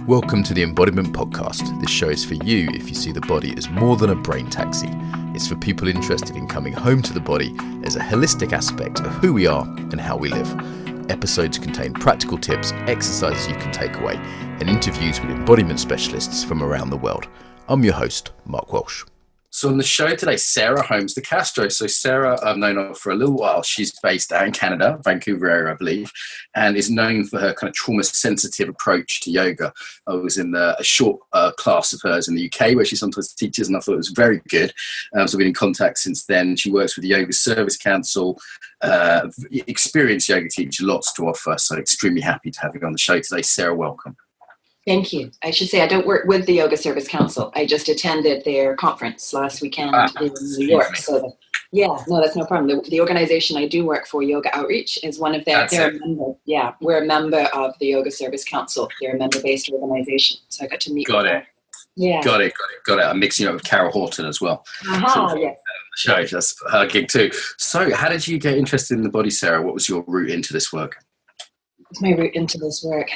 Welcome to the Embodiment podcast. This show is for you if you see the body as more than a brain taxi. It's for people interested in coming home to the body as a holistic aspect of who we are and how we live. Episodes contain practical tips, exercises you can take away, and interviews with embodiment specialists from around the world. I'm your host, Mark Walsh. So on the show today, Sarah Holmes De Castro. So Sarah, I've known her for a little while. She's based out in Canada, Vancouver area, I believe, and is known for her kind of trauma-sensitive approach to yoga. I was in a short class of hers in the UK where she sometimes teaches, and I thought it was very good. So we've been in contact since then. She works with the Yoga Service Council, experienced yoga teacher, lots to offer. So extremely happy to have you on the show today. Sarah, welcome. Thank you. I should say I don't work with the Yoga Service Council. I just attended their conference last weekend in New York. So, that's no problem. The organization I do work for, Yoga Outreach, is one of their members. Yeah, we're a member of the Yoga Service Council. They're a member-based organization. So I got to meet with her. Yeah. Got it. I'm mixing up with Carol Horton as well. Yes. Show, that's her gig too. So how did you get interested in the body, Sarah? What was your route into this work? What's my route into this work?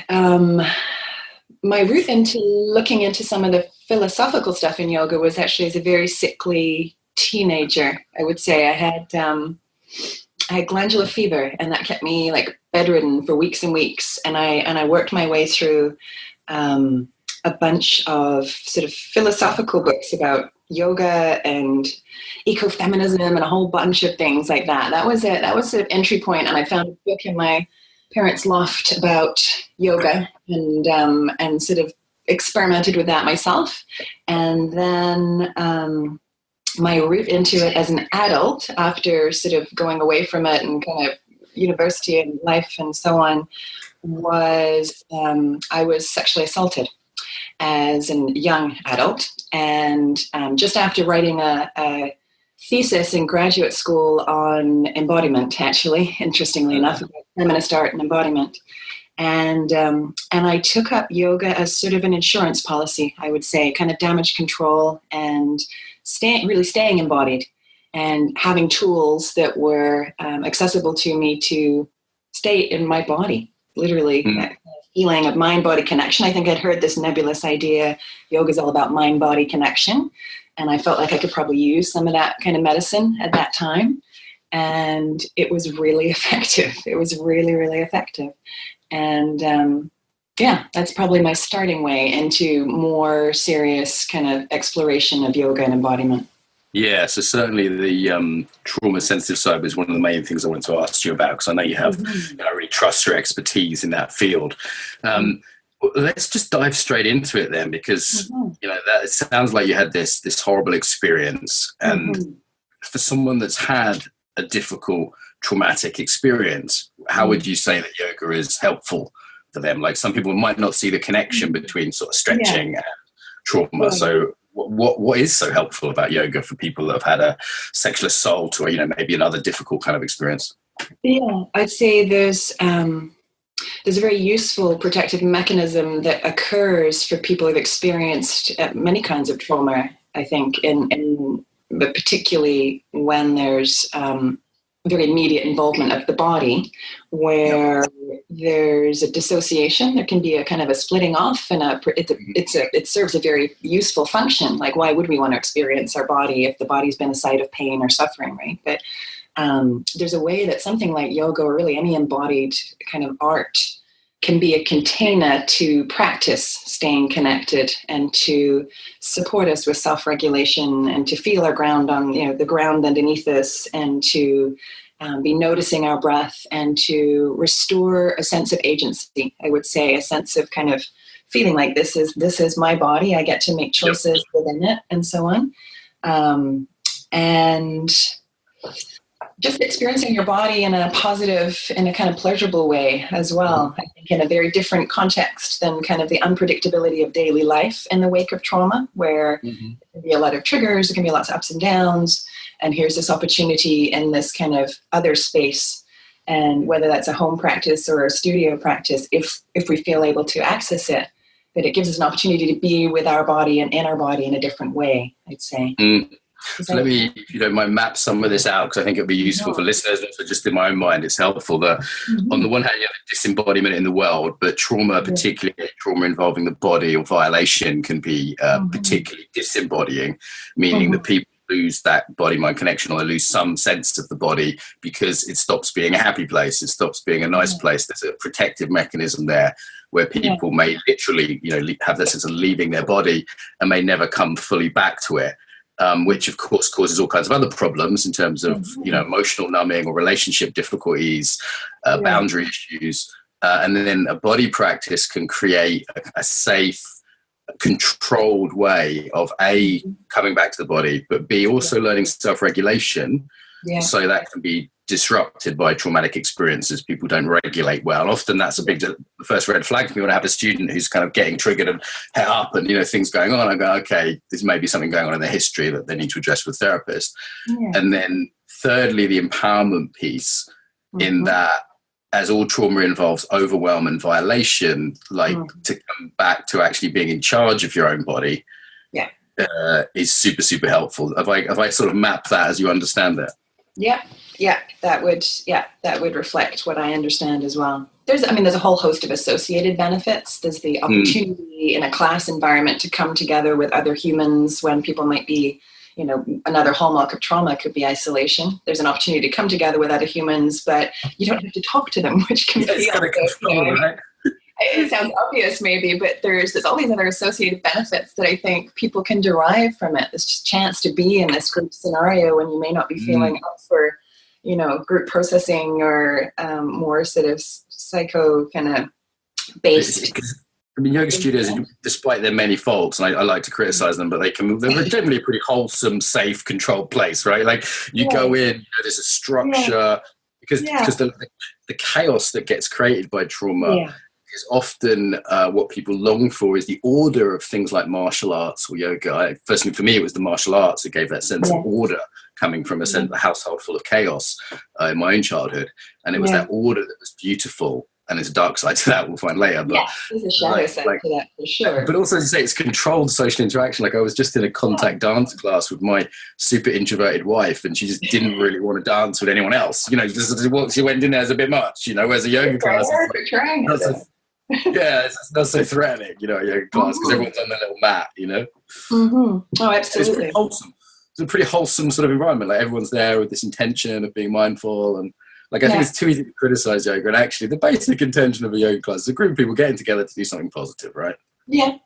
My route into looking into some of the philosophical stuff in yoga was actually as a very sickly teenager. I would say I had glandular fever, and that kept me like bedridden for weeks and weeks. And I worked my way through a bunch of sort of philosophical books about yoga and ecofeminism and a whole bunch of things like that. That was it. That was sort of entry point. And I found a book in my parents' loft about yoga and sort of experimented with that myself. And then my route into it as an adult, after sort of going away from it and kind of university and life and so on, was I was sexually assaulted as a young adult. And just after writing a thesis in graduate school on embodiment, actually, interestingly enough, about feminist art and embodiment. And I took up yoga as sort of an insurance policy, I would say, kind of damage control and really staying embodied and having tools that were accessible to me to stay in my body, literally. That feeling of mind-body connection. I think I'd heard this nebulous idea, yoga is all about mind-body connection. And I felt like I could probably use some of that kind of medicine at that time. And it was really effective. It was really, really effective. And that's probably my starting way into more serious kind of exploration of yoga and embodiment. Yeah, so certainly the trauma-sensitive side was one of the main things I wanted to ask you about, because I know you have, I really trust your expertise in that field. Let's just dive straight into it then, because that it sounds like you had this horrible experience, and for someone that's had a difficult traumatic experience, how would you say that yoga is helpful for them? Like, some people might not see the connection between sort of stretching and trauma. So what is so helpful about yoga for people that have had a sexual assault or maybe another difficult kind of experience? Yeah, I'd say there's a very useful protective mechanism that occurs for people who've experienced many kinds of trauma, I think, but particularly when there's very immediate involvement of the body, where there's a dissociation. There can be a kind of a splitting off, and it serves a very useful function. Like, why would we want to experience our body if the body's been a site of pain or suffering, right? But there's a way that something like yoga, or really any embodied kind of art, can be a container to practice staying connected and to support us with self-regulation and to feel our ground on, the ground underneath us, and to be noticing our breath and to restore a sense of agency. I would say a sense of kind of feeling like this is my body. I get to make choices within it, and so on. And just experiencing your body in a positive, in a kind of pleasurable way as well. I think in a very different context than kind of the unpredictability of daily life in the wake of trauma, where there can be a lot of triggers, there can be lots of ups and downs, and here's this opportunity in this kind of other space. And whether that's a home practice or a studio practice, if we feel able to access it, that it gives us an opportunity to be with our body and in our body in a different way, I'd say. So let me, if you don't mind, map some of this out, because I think it'll be useful for listeners. Also, just in my own mind, it's helpful that on the one hand, you have a disembodiment in the world, but trauma, particularly trauma involving the body or violation, can be particularly disembodying, meaning that people lose that body-mind connection, or they lose some sense of the body because it stops being a happy place. It stops being a nice place. There's a protective mechanism there where people may literally, have that sense of leaving their body and may never come fully back to it. Which of course causes all kinds of other problems in terms of emotional numbing or relationship difficulties, boundary issues, and then a body practice can create a safe, controlled way of A, coming back to the body, but B, also learning self-regulation, so that can be disrupted by traumatic experiences. People don't regulate well. Often that's the first red flag for me when I have a student who's kind of getting triggered and head up and, things going on. I go, okay, there's maybe something going on in their history that they need to address with therapists. And then thirdly, the empowerment piece in that, as all trauma involves overwhelm and violation, to come back to actually being in charge of your own body is super, super helpful. Have I sort of mapped that as you understand it? Yeah, that would reflect what I understand as well. There's a whole host of associated benefits. There's the opportunity in a class environment to come together with other humans when people might be, another hallmark of trauma could be isolation. There's an opportunity to come together with other humans, but you don't have to talk to them, which can be right? It sounds obvious maybe, but there's all these other associated benefits that I think people can derive from it. This just chance to be in this group scenario when you may not be feeling up for, group processing or more sort of psycho kind of based. Yoga studios, despite their many faults, and I like to criticize them, but they're generally a pretty wholesome, safe, controlled place, right? Like you go in, there's a structure, because the chaos that gets created by trauma is often what people long for is the order of things like martial arts or yoga. Firstly, for me, it was the martial arts that gave that sense of order, coming from a household full of chaos in my own childhood. And it was that order that was beautiful. And there's a dark side to that we'll find later. But there's a shadow side to that for sure. But also, as you say, it's controlled social interaction. Like I was just in a contact dance class with my super introverted wife, and she just didn't really want to dance with anyone else. She went in there as a bit much, whereas a yoga class it's not so threatening, a yoga class, because everyone's on their little mat, Oh, absolutely. It's a pretty wholesome sort of environment. Like everyone's there with this intention of being mindful, and I think it's too easy to criticize yoga. And actually, the basic intention of a yoga class is a group of people getting together to do something positive, right? Yeah.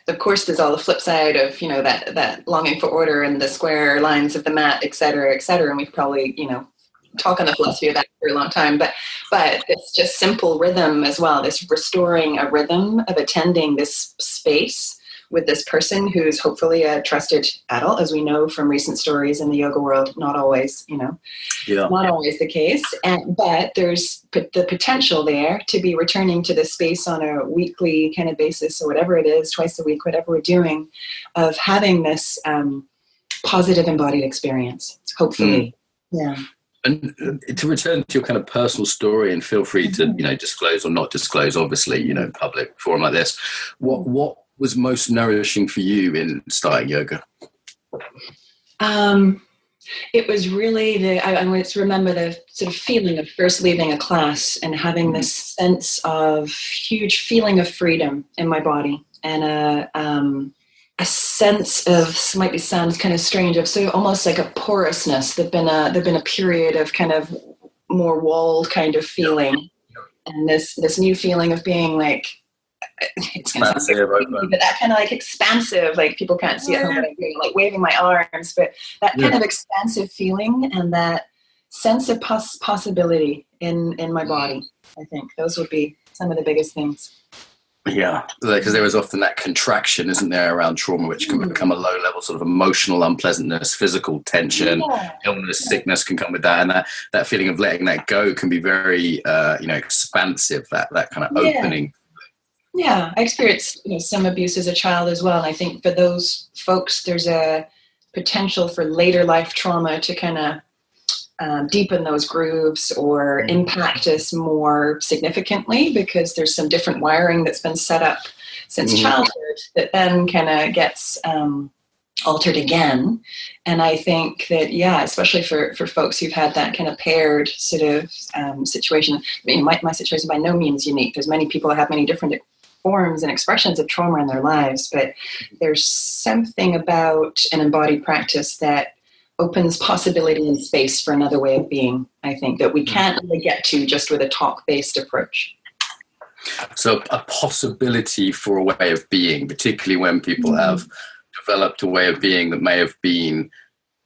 Of course, there's all the flip side of that longing for order and the square lines of the mat, et cetera, and we've probably talk on the philosophy of that for a long time, but it's just simple rhythm as well. This restoring a rhythm of attending this space with this person who's hopefully a trusted adult, as we know from recent stories in the yoga world. Not always, not always the case. But there's the potential there to be returning to this space on a weekly kind of basis, or whatever it is, twice a week, whatever we're doing, of having this positive embodied experience, hopefully. And to return to your kind of personal story, and feel free to, disclose or not disclose, obviously, public forum like this, what was most nourishing for you in starting yoga? It was really I remember the sort of feeling of first leaving a class and having this sense of huge feeling of freedom in my body, and a sense of, sounds kind of strange, of sort of almost like a porousness. There'd been a period of kind of more walled kind of feeling, and this new feeling of being like, it's expansive, but that kind of like expansive, like people can't see it, like waving my arms, but that kind of expansive feeling and that sense of possibility in my body. I think those would be some of the biggest things. Yeah, because there is often that contraction, isn't there, around trauma, which can become a low-level sort of emotional unpleasantness, physical tension, illness, sickness can come with that, and that feeling of letting that go can be very, expansive. That kind of opening. Yeah, I experienced some abuse as a child as well, and I think for those folks, there's a potential for later life trauma to kind of deepen those grooves or impact us more significantly, because there's some different wiring that's been set up since childhood that then kind of gets altered again. And I think that, yeah, especially for folks who've had that kind of paired sort of situation. I mean, my situation by no means unique. There's many people that have many different forms and expressions of trauma in their lives, but there's something about an embodied practice that opens possibility and space for another way of being, I think, that we can't really get to just with a talk-based approach. So a possibility for a way of being, particularly when people have developed a way of being that may have been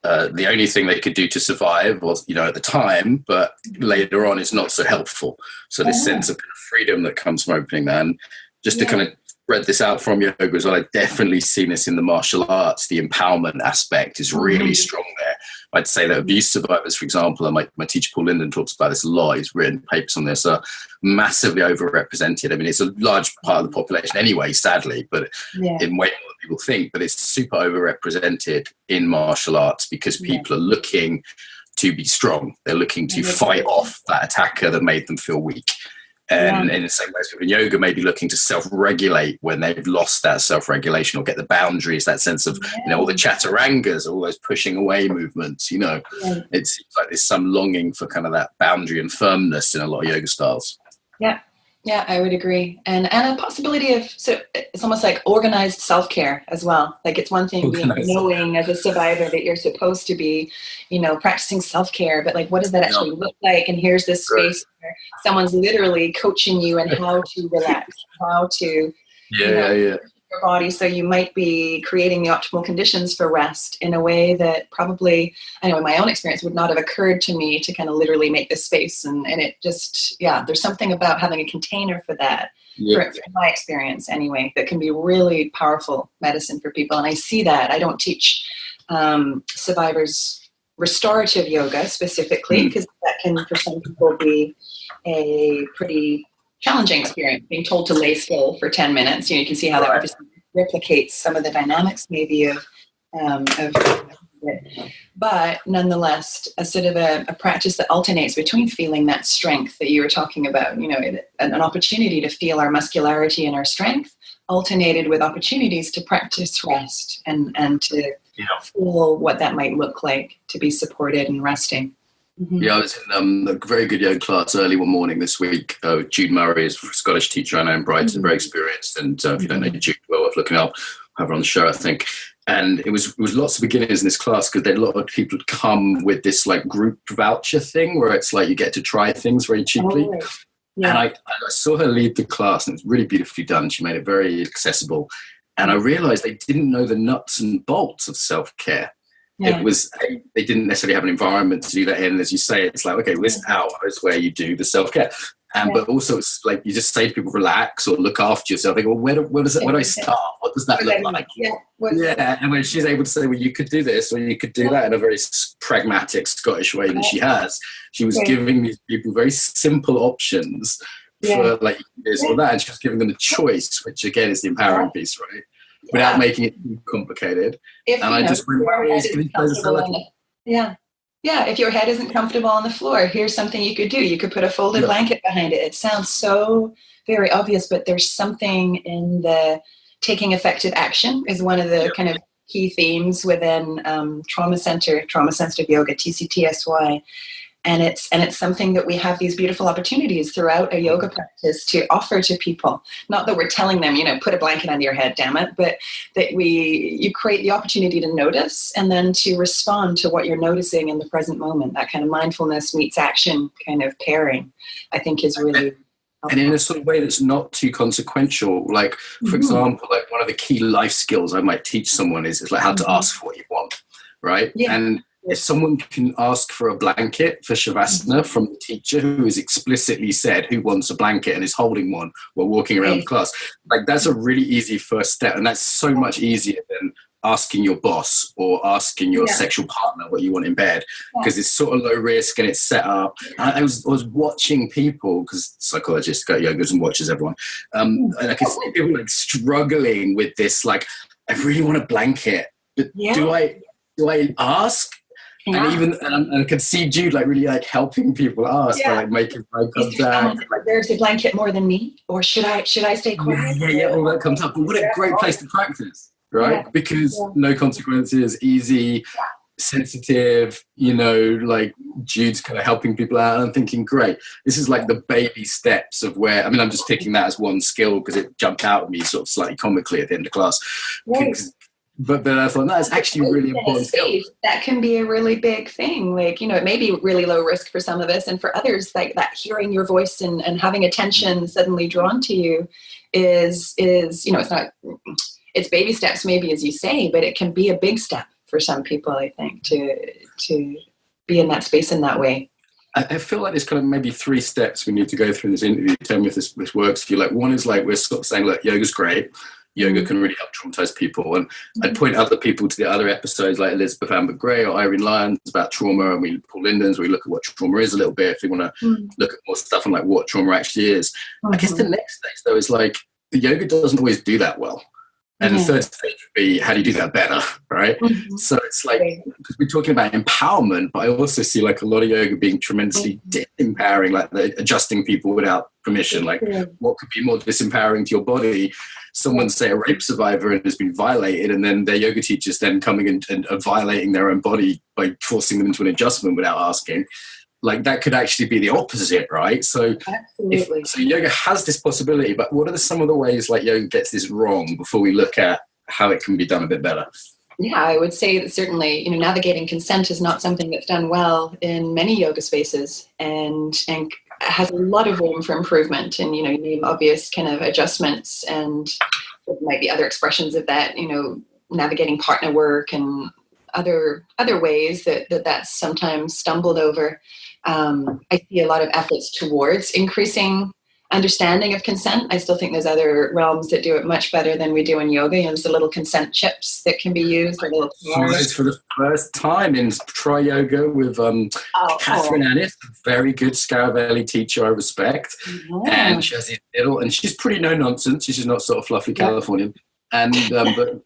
the only thing they could do to survive, or at the time, but later on is not so helpful. So this sense of freedom that comes from opening that, and just to kind of spread this out from yoga as well, I've definitely seen this in the martial arts. The empowerment aspect is really strong there. I'd say that abuse survivors, for example, and my teacher Paul Linden talks about this a lot. He's written papers on this, are massively overrepresented. I mean, it's a large part of the population anyway, sadly, but in way more than people think. But it's super overrepresented in martial arts because people are looking to be strong. They're looking to fight off that attacker that made them feel weak. And in the same way as people in yoga may be looking to self-regulate when they've lost that self-regulation, or get the boundaries, that sense of, all the chaturangas, all those pushing away movements, it seems like there's some longing for kind of that boundary and firmness in a lot of yoga styles. Yeah, I would agree. And a possibility of, so it's almost like organized self-care as well. Like, it's one thing being knowing as a survivor that you're supposed to be, practicing self-care, but like, what does that actually look like? And here's this space where someone's literally coaching you in how to relax, how to, your body. So you might be creating the optimal conditions for rest in a way that probably, I know in my own experience, would not have occurred to me to kind of literally make this space. And it just, there's something about having a container for that, for my experience anyway, that can be really powerful medicine for people. And I see that. I don't teach survivors restorative yoga specifically, because that can, for some people, be a pretty challenging experience, being told to lay still for 10 minutes. You can see how that obviously replicates some of the dynamics maybe of it. But nonetheless, a sort of a practice that alternates between feeling that strength that you were talking about, an opportunity to feel our muscularity and our strength, alternated with opportunities to practice rest and to feel what that might look like to be supported and resting. Yeah, I was in a very good yoga class early one morning this week. Jude Murray is a Scottish teacher I know in Brighton, very experienced. And if you don't know Jude, well worth looking up. Have her on the show, I think. And it was lots of beginners in this class, because a lot of people would come with this like group voucher thing where it's like you get to try things very cheaply. And I saw her lead the class, and it was really beautifully done. She made it very accessible. And I realized they didn't know the nuts and bolts of self-care. It was, they didn't necessarily have an environment to do that in. As you say, it's like, okay, this hour is where you do the self-care. But also it's like, you just say to people, relax or look after yourself. They go, well, where do I start? What does that look like? And when she's able to say, well, you could do this or you could do that in a very pragmatic Scottish way that she has, she was giving these people very simple options for like this or that. And she was giving them a choice, which again is the empowering piece, right? Without making it too complicated. If your head isn't comfortable on the floor, here's something you could do. You could put a folded blanket behind it. It sounds so very obvious, but there's something in the taking effective action is one of the kind of key themes within trauma sensitive yoga, TCTSY. And it's something that we have these beautiful opportunities throughout a yoga practice to offer to people. Not that we're telling them, put a blanket under your head, damn it, but that you create the opportunity to notice and then to respond to what you're noticing in the present moment. That kind of mindfulness meets action kind of pairing, I think, is really helpful. And in a sort of way that's not too consequential. Like, for example, like one of the key life skills I might teach someone is like how to ask for what you want, right? And if someone can ask for a blanket for Shavasana from the teacher who has explicitly said who wants a blanket and is holding one while walking around the class, like that's a really easy first step. And that's so much easier than asking your boss or asking your sexual partner what you want in bed, because it's sort of low risk and it's set up. And I was watching people, because psychologists go yogas and watches everyone, and I could see people like struggling with this, like, I really want a blanket, but do I ask? And I could see Jude like really like helping people ask by like making eye contact. There's a blanket more than me, or should I stay quiet? All that comes up. But what a great place to practice. right? Because no consequences, easy, sensitive, like Jude's kind of helping people out. And I'm thinking, great, this is like the baby steps of where, I mean, I'm just picking that as one skill because it jumped out at me sort of slightly comically at the end of class. Right. But then I thought, that's actually really important skill. That can be a really big thing. Like, it may be really low risk for some of us, and for others, like that hearing your voice and having attention suddenly drawn to you is it's baby steps maybe, as you say, but it can be a big step for some people, I think, to be in that space in that way. I feel like there's kind of maybe 3 steps we need to go through in this interview. Tell me if this works for you. Like, one is like, we're sort of saying, look, yoga's great. Yoga can really help traumatized people. And I'd point other people to the other episodes like Elizabeth Amber Gray or Irene Lyons about trauma, and Paul Lindens, we look at what trauma is a little bit if you want to look at more stuff on like what trauma actually is. I guess the next stage though is like, the yoga doesn't always do that well. And the third stage would be, how do you do that better, right? So it's like, because we're talking about empowerment, but I also see like a lot of yoga being tremendously disempowering, like adjusting people without permission. Like, what could be more disempowering to your body? Someone, say, a rape survivor and has been violated, and then their yoga teacher's then coming in and violating their own body by forcing them into an adjustment without asking. Like, that could actually be the opposite, right? So, so yoga has this possibility, but what are some of the ways like yoga gets this wrong before we look at how it can be done a bit better? Yeah, I would say that certainly, navigating consent is not something that's done well in many yoga spaces, and has a lot of room for improvement. And, you name obvious kind of adjustments, and there might be other expressions of that, navigating partner work and other ways that's sometimes stumbled over. I see a lot of efforts towards increasing understanding of consent. I still think there's other realms that do it much better than we do in yoga. There's the little consent chips that can be used. For the first time in Try Yoga with Catherine Annis, a very good Scaravelli teacher I respect. And she has these little, and she's pretty no nonsense. She's not sort of fluffy Californian. And but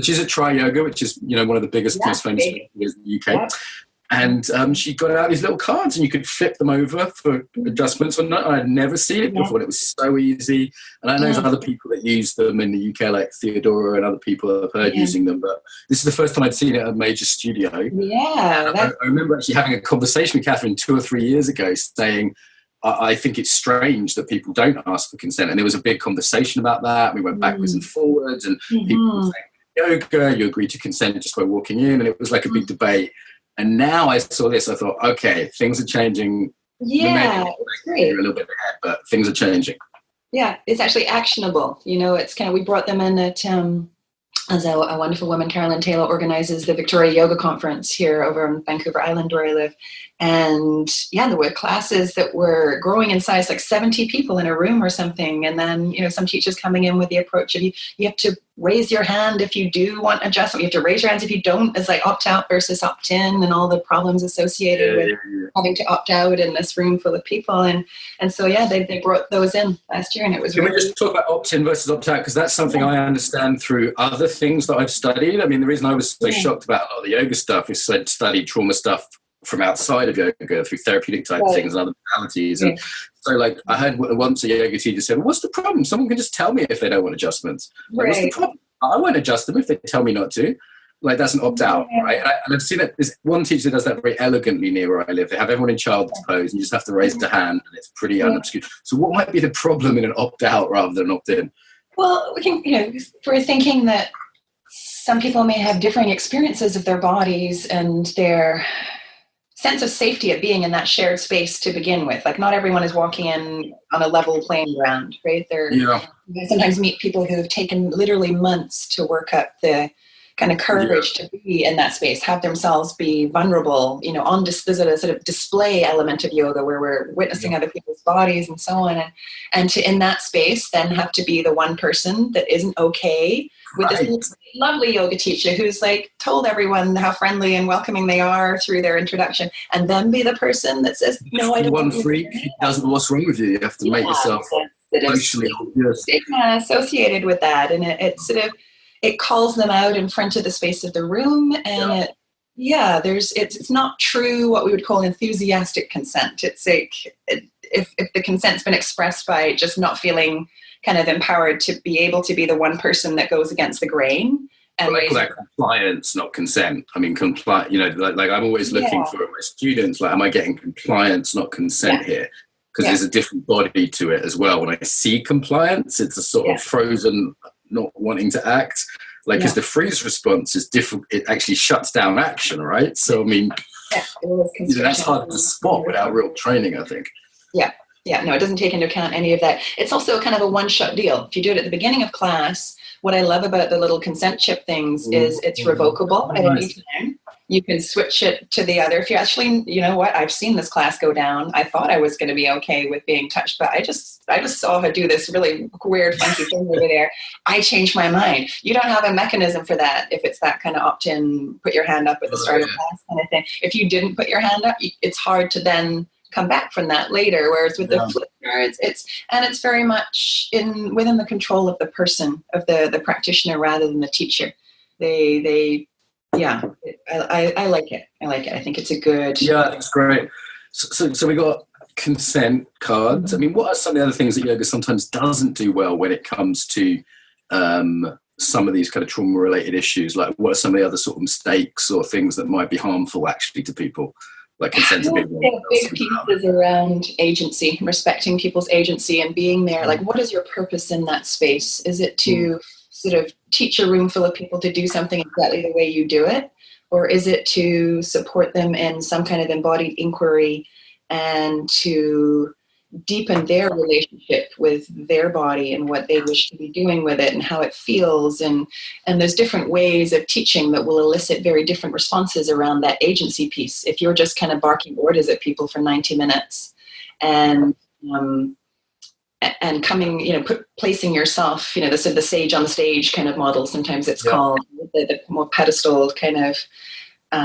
she's at Try Yoga, which is one of the biggest, most famous in the UK. And she got out these little cards, and you could flip them over for adjustments or not. I'd never seen it before. And it was so easy. And I know there's other people that use them in the UK, like Theodora and other people I've heard using them. But this is the first time I'd seen it at a major studio. Yeah. I remember actually having a conversation with Catherine 2 or 3 years ago saying, I think it's strange that people don't ask for consent. And there was a big conversation about that. We went backwards and forwards, and people were saying, yoga, you agree to consent just by walking in. And it was like a big debate. And now I saw this, I thought, okay, things are changing. Yeah, it's great. A little bit ahead, but things are changing. Yeah, it's actually actionable. It's kind of, we brought them in at, as a wonderful woman, Carolyn Taylor, organizes the Victoria Yoga Conference here over on Vancouver Island where I live. And there were classes that were growing in size, like 70 people in a room or something. And then, some teachers coming in with the approach of you have to raise your hand if you do want adjustment. You have to raise your hands if you don't. It's like opt out versus opt in, and all the problems associated with having to opt out in this room full of people. And so, they brought those in last year, and it was Can we just talk about opt in versus opt out? Because that's something I understand through other things that I've studied. I mean, the reason I was so shocked about a lot of the yoga stuff is I'd studied trauma stuff from outside of yoga through therapeutic type things and other modalities. And so, like, I heard once a yoga teacher said, what's the problem? Someone can just tell me if they don't want adjustments. Like, what's the problem? I won't adjust them if they tell me not to. Like, that's an opt-out, right? And I've seen it. There's one teacher that does that very elegantly near where I live. They have everyone in child's pose, and you just have to raise the hand, and it's pretty unobscure. So what might be the problem in an opt-out rather than an opt-in? Well, we can, we're thinking that some people may have differing experiences of their bodies and their sense of safety at being in that shared space to begin with. Like, not everyone is walking in on a level playing ground, right? You sometimes meet people who have taken literally months to work up the kind of courage to be in that space, have themselves be vulnerable, on there's a sort of display element of yoga where we're witnessing other people's bodies and so on. And to, in that space, then have to be the one person that isn't okay with this lovely yoga teacher who's like told everyone how friendly and welcoming they are through their introduction, and then be the person that says, no, I don't want one freak who doesn't, what's wrong with you? You have to make yourself emotionally stigma associated with that. And it sort of, it calls them out in front of the space of the room, and it's not true what we would call enthusiastic consent. It's like, if the consent's been expressed by just not feeling kind of empowered to be able to be the one person that goes against the grain, and I call that compliance, not consent. I mean, like I'm always looking for my students, like, am I getting compliance, not consent here? Because there's a different body to it as well. When I see compliance, it's a sort of frozen, not wanting to act. Like, because the freeze response is different, it actually shuts down action, right? So, I mean, that's hard to spot without real training, I think. Yeah, no, it doesn't take into account any of that. It's also kind of a one-shot deal. If you do it at the beginning of class, what I love about the little consent chip things is it's revocable at any time. You can switch it to the other. If you actually, you know what, I've seen this class go down. I thought I was going to be okay with being touched, but I just saw her do this really weird, funky thing over there. I changed my mind. You don't have a mechanism for that if it's that kind of opt-in, put your hand up at the start of class kind of thing. If you didn't put your hand up, it's hard to then come back from that later. Whereas with the flip cards, it's very much within the control of the person, of the practitioner rather than the teacher. I like it. I think it's a good. Yeah, I think it's great. So we got consent cards. I mean, what are some of the other things that yoga sometimes doesn't do well when it comes to some of these kind of trauma-related issues? Like, what are some of the other sort of mistakes or things that might be harmful actually to people? Like consent to being big pieces around agency, respecting people's agency and being there. Like, what is your purpose in that space? Is it to sort of teach a room full of people to do something exactly the way you do it? Or is it to support them in some kind of embodied inquiry and to deepen their relationship with their body and what they wish to be doing with it and how it feels? And there's different ways of teaching that will elicit very different responses around that agency piece. If you're just kind of barking orders at people for 90 minutes and coming, placing yourself, the sage on the stage kind of model, sometimes it's called, the more pedestal kind of,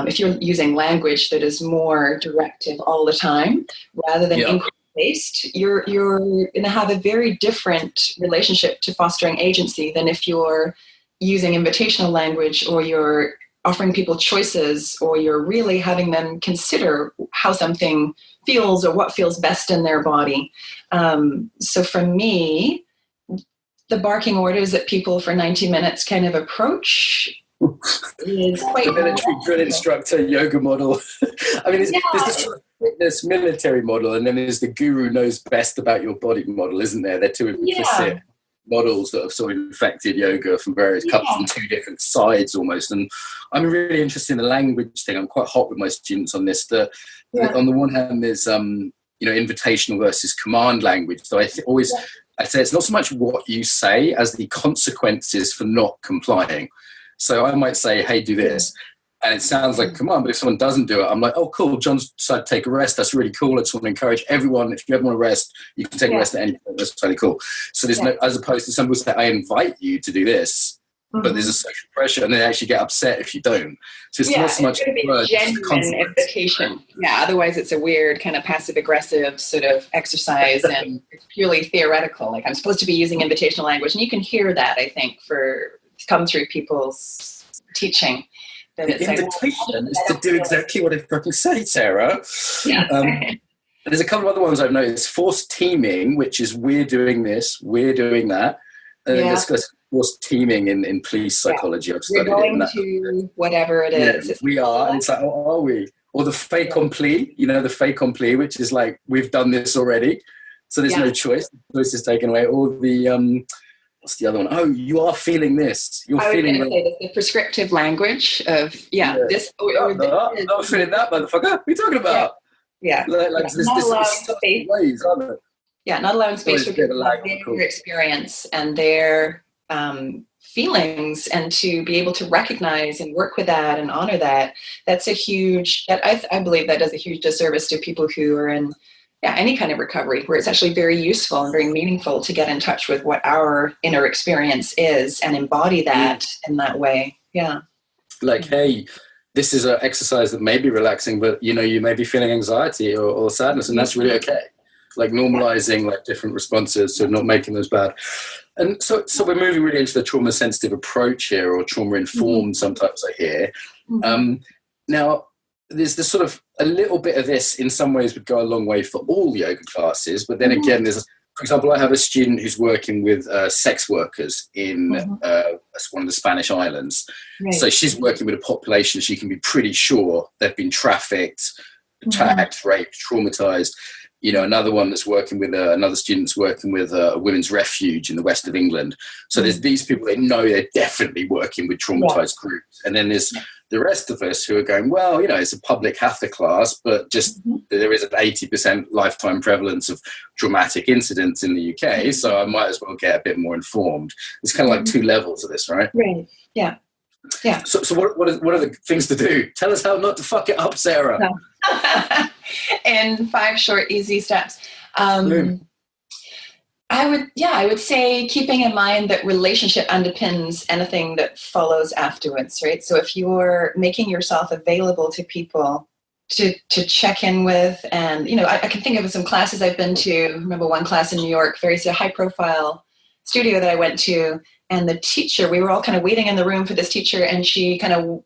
if you're using language that is more directive all the time rather than inquiry-based, you're going to have a very different relationship to fostering agency than if you're using invitational language, or you're offering people choices, or you're really having them consider how something feels or what feels best in their body. So for me, the barking orders that people for 90 minutes kind of approach is quite the military drill instructor yoga model. I mean, there's the fitness military model, and then there's the guru knows best about your body model, isn't there? They're two implicit models that have sort of infected yoga from various comes from two different sides almost. And I'm really interested in the language thing. I'm quite hot with my students on this. That on the one hand, there's invitational versus command language. So I say it's not so much what you say as the consequences for not complying. So I might say, hey, do this. And it sounds like, come on, but if someone doesn't do it, I'm like, oh, cool, John's decided to take a rest. That's really cool. I just want to encourage everyone. If you ever want to rest, you can take a rest at any point. That's really cool. So there's no, as opposed to some people say, I invite you to do this, but there's a social pressure, and they actually get upset if you don't. So it's not so much a genuine invitation. Yeah, otherwise it's a weird kind of passive-aggressive sort of exercise, and it's purely theoretical. Like, I'm supposed to be using invitational language, and you can hear that, I think, come through people's teaching. The invitation is to do exactly what I fucking say, Sarah. There's a couple of other ones I've noticed. Forced teaming, which is we're doing this, we're doing that. And then there's forced teaming in police psychology. I've studied we're it. Going to whatever it is. We are. And it's like, oh, are we? Or the fait accompli, the fait accompli, which is like, we've done this already. So there's no choice. The choice is taken away. Or the... what's the other one? Oh, you are feeling this. You're feeling the prescriptive language of this. I'm not feeling that, motherfucker. What are you talking about? Yeah. Like there's not allowing space. Ways, aren't there? Yeah, not allowing space for people to have their experience and their feelings, and to be able to recognize and work with that and honor that. That's a huge. I believe that does a huge disservice to people who are in any kind of recovery, where it's actually very useful and very meaningful to get in touch with what our inner experience is and embody that in that way. Yeah. Like, hey, this is an exercise that may be relaxing, but you may be feeling anxiety or sadness, and that's really okay. Like normalizing like different responses, so not making those bad. And so we're moving really into the trauma sensitive approach here, or trauma informed sometimes I hear. Now, there's this sort of a little bit of this in some ways would go a long way for all yoga classes, but then again, there's for example, I have a student who's working with sex workers in one of the Spanish islands. Right. So she's working with a population she can be pretty sure they've been trafficked, attacked, raped, traumatized. You know, another one that's working with another student's working with a women's refuge in the west of England. So there's these people, they know they're definitely working with traumatized groups. And then there's the rest of us who are going, well, you know, it's a public hatha class, but just there is an 80% lifetime prevalence of traumatic incidents in the UK. So I might as well get a bit more informed. It's kind of like two levels of this, right? Right. Yeah. Yeah. So what are the things to do? Tell us how not to fuck it up, Sarah. No. In 5 short, easy steps. I would say keeping in mind that relationship underpins anything that follows afterwards, right? So if you're making yourself available to people to check in with, and, you know, I can think of some classes I've been to. I remember one class in New York, very high profile studio that I went to, and the teacher, we were all kind of waiting in the room for this teacher, and she kind of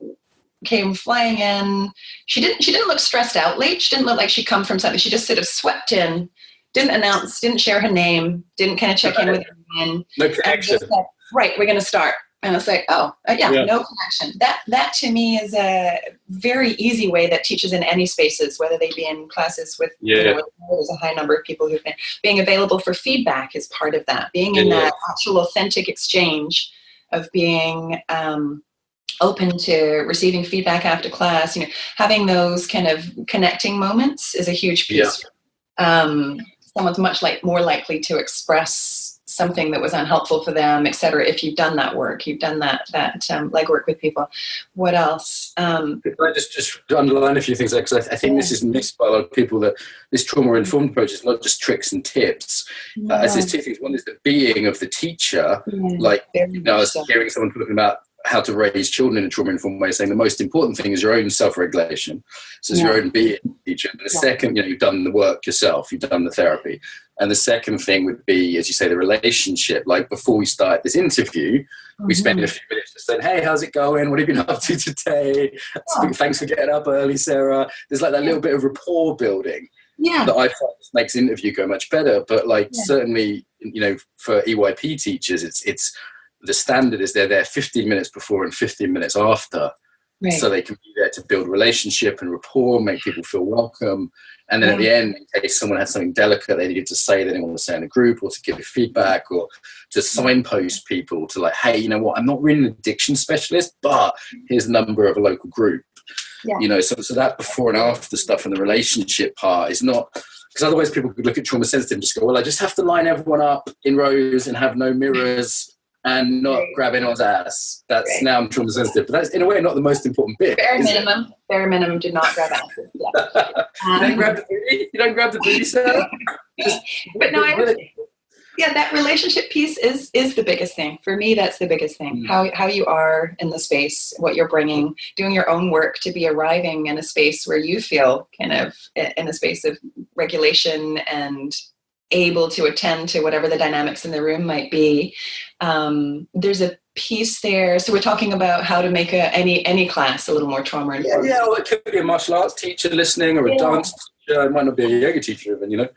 came flying in. She didn't look stressed out late. She didn't look like she'd come from something. She just sort of swept in, didn't announce, didn't share her name, didn't kind of check in with everyone. No connection. Said, right, we're going to start. And I was like, no connection. That to me is a very easy way that teaches in any spaces, whether they be in classes with, there's a high number of people who've been being available for feedback is part of that. Being in that actual authentic exchange of being open to receiving feedback after class, you know, having those kind of connecting moments is a huge piece. Someone's more likely to express something that was unhelpful for them, etc. If you've done that work, you've done that legwork with people. What else? If I just underline a few things there, because I think this is missed by a lot of people, that this trauma-informed approach is not just tricks and tips. As there's two things. One is the being of the teacher. Like, you know, I was hearing someone talking about how to raise children in a trauma-informed way, saying the most important thing is your own self-regulation. So it's your own being teacher. And the second, you know, you've done the work yourself, you've done the therapy. And the second thing would be, as you say, the relationship. Like, before we start this interview, we spend a few minutes just saying, hey, how's it going? What have you been up to today? Thanks for getting up early, Sarah. There's like that little bit of rapport building that I find makes the interview go much better. But like, certainly, you know, for EYP teachers, it's the standard is they're there 15 minutes before and 15 minutes after. Right. So they can be there to build relationship and rapport, make people feel welcome. And then at the end, in case someone had something delicate they needed to say, they didn't want to say in a group, or to give feedback, or to signpost people to, like, hey, you know what, I'm not really an addiction specialist, but here's the number of a local group. You know, so that before and after stuff and the relationship part is not, because otherwise people could look at trauma sensitive and just go, well, I just have to line everyone up in rows and have no mirrors and not grab anyone's ass. That's now I'm trauma sensitive. But that's, in a way, not the most important bit. Bare minimum, do not grab asses. You don't grab the booty? You don't grab the booty, Sarah? But no, that relationship piece is the biggest thing. For me, that's the biggest thing. How you are in the space, what you're bringing, doing your own work to be arriving in a space where you feel kind of in a space of regulation and able to attend to whatever the dynamics in the room might be. There's a piece there. So we're talking about how to make any class a little more trauma informed. Well, it could be a martial arts teacher listening, or a dance teacher. It might not be a yoga teacher even, you know.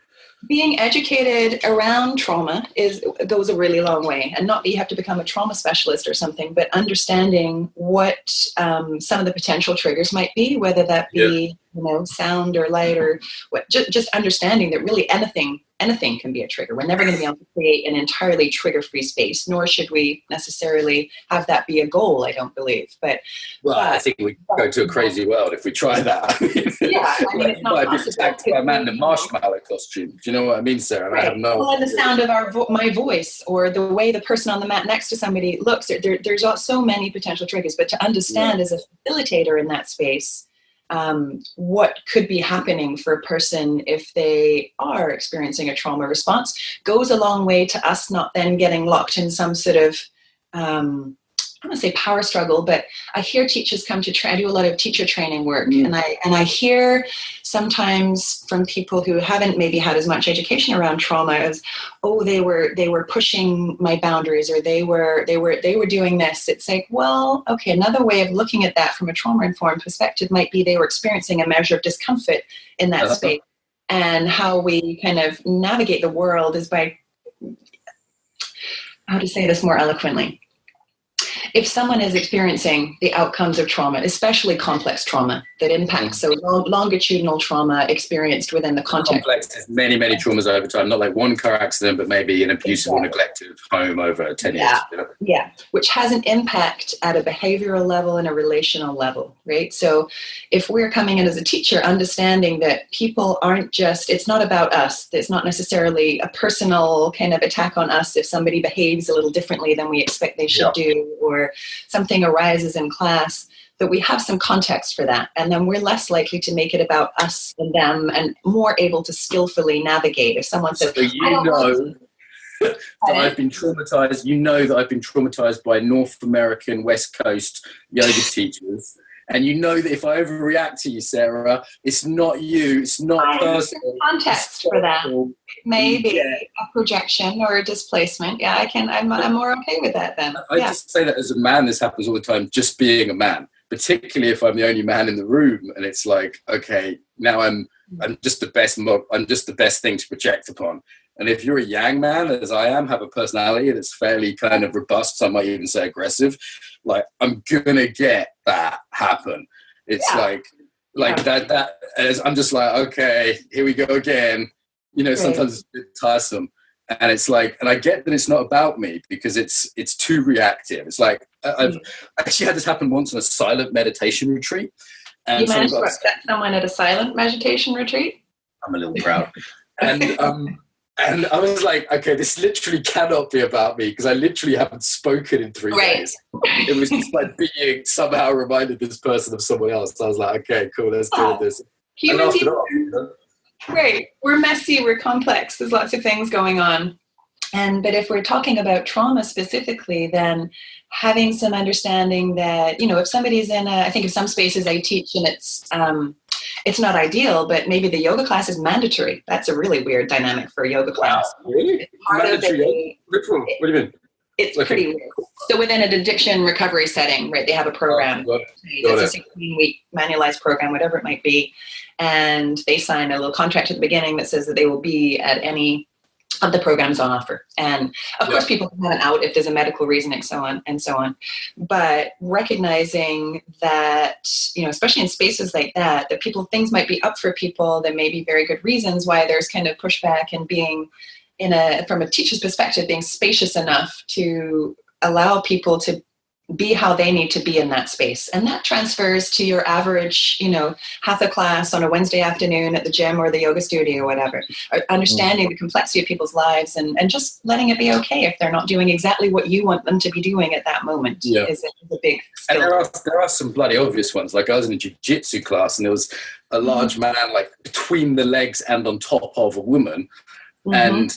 Being educated around trauma goes a really long way, and not that you have to become a trauma specialist or something, but understanding what some of the potential triggers might be, whether that be you know, sound or light, or what. Just understanding that really anything can be a trigger. We're never going to be able to create an entirely trigger-free space, nor should we necessarily have that be a goal, I don't believe. But I think we go to a crazy world if we try that. I mean, it's not possible. Attacked by a man in a marshmallow costume. Do you know what I mean, Sarah? Right. I have no. Well, and the sound of my voice, or the way the person on the mat next to somebody looks. There's so many potential triggers. But to understand as a facilitator in that space, what could be happening for a person if they are experiencing a trauma response goes a long way to us not then getting locked in some sort of, I don't want to say power struggle, but I hear teachers come to I do a lot of teacher training work, and I hear sometimes from people who haven't maybe had as much education around trauma as, oh, they were pushing my boundaries, or they were doing this. It's like, well, okay, another way of looking at that from a trauma-informed perspective might be they were experiencing a measure of discomfort in that space. And how we kind of navigate the world is by how to say this more eloquently. If someone is experiencing the outcomes of trauma, especially complex trauma that impacts, so longitudinal trauma experienced within the context. Complex is many traumas over time, not like one car accident, but maybe an abusive or neglective home over 10 years. Yeah, which has an impact at a behavioral level and a relational level, right? So if we're coming in as a teacher, understanding that people aren't just, it's not about us, it's not necessarily a personal kind of attack on us if somebody behaves a little differently than we expect they should do, or something arises in class, that we have some context for that. And then we're less likely to make it about us and them and more able to skillfully navigate. If someone says, so that I've been traumatized, that I've been traumatized by North American West Coast yoga teachers. And that if I overreact to you, Sarah, it's not you, it's not personal. Context for that. Maybe a projection or a displacement. Yeah, I'm more okay with that then. I just say that as a man, this happens all the time, just being a man. Particularly if I'm the only man in the room, and it's like, okay, now I'm just the best I'm just the best thing to project upon. And if you're a yang man, as I am, have a personality that's fairly kind of robust, so I might even say aggressive, like I'm gonna get that happen. It's like that as I'm just like, okay, here we go again. Sometimes it's a bit tiresome. And it's like, and I get that it's not about me because it's too reactive. It's like, I've actually had this happen once on a silent meditation retreat. And you managed to upset someone at a silent meditation retreat? I'm a little proud. And I was like, okay, this literally cannot be about me because I literally haven't spoken in 3 days. It was just like being somehow reminded this person of someone else. So I was like, okay, cool, let's do this. And after that, Right. We're messy. We're complex. There's lots of things going on. But if we're talking about trauma specifically, then having some understanding that, if somebody's I think in some spaces I teach and it's not ideal, but maybe the yoga class is mandatory. That's a really weird dynamic for a yoga class. Wow, really? Mandatory? What do you mean? It's pretty weird. So within an addiction recovery setting, right, they have a program. It's a 16-week manualized program, whatever it might be. And they sign a little contract at the beginning that says that they will be at any of the programs on offer. And of course, people can have an out if there's a medical reason and so on. But recognizing that, especially in spaces like that things might be up for people. There may be very good reasons why there's kind of pushback, and being from a teacher's perspective, being spacious enough to allow people to be how they need to be in that space. And that transfers to your average, hatha class on a Wednesday afternoon at the gym or the yoga studio or whatever. Understanding the complexity of people's lives and just letting it be okay if they're not doing exactly what you want them to be doing at that moment is a big skill. And there are some bloody obvious ones. Like I was in a jiu-jitsu class and there was a large man like between the legs and on top of a woman. And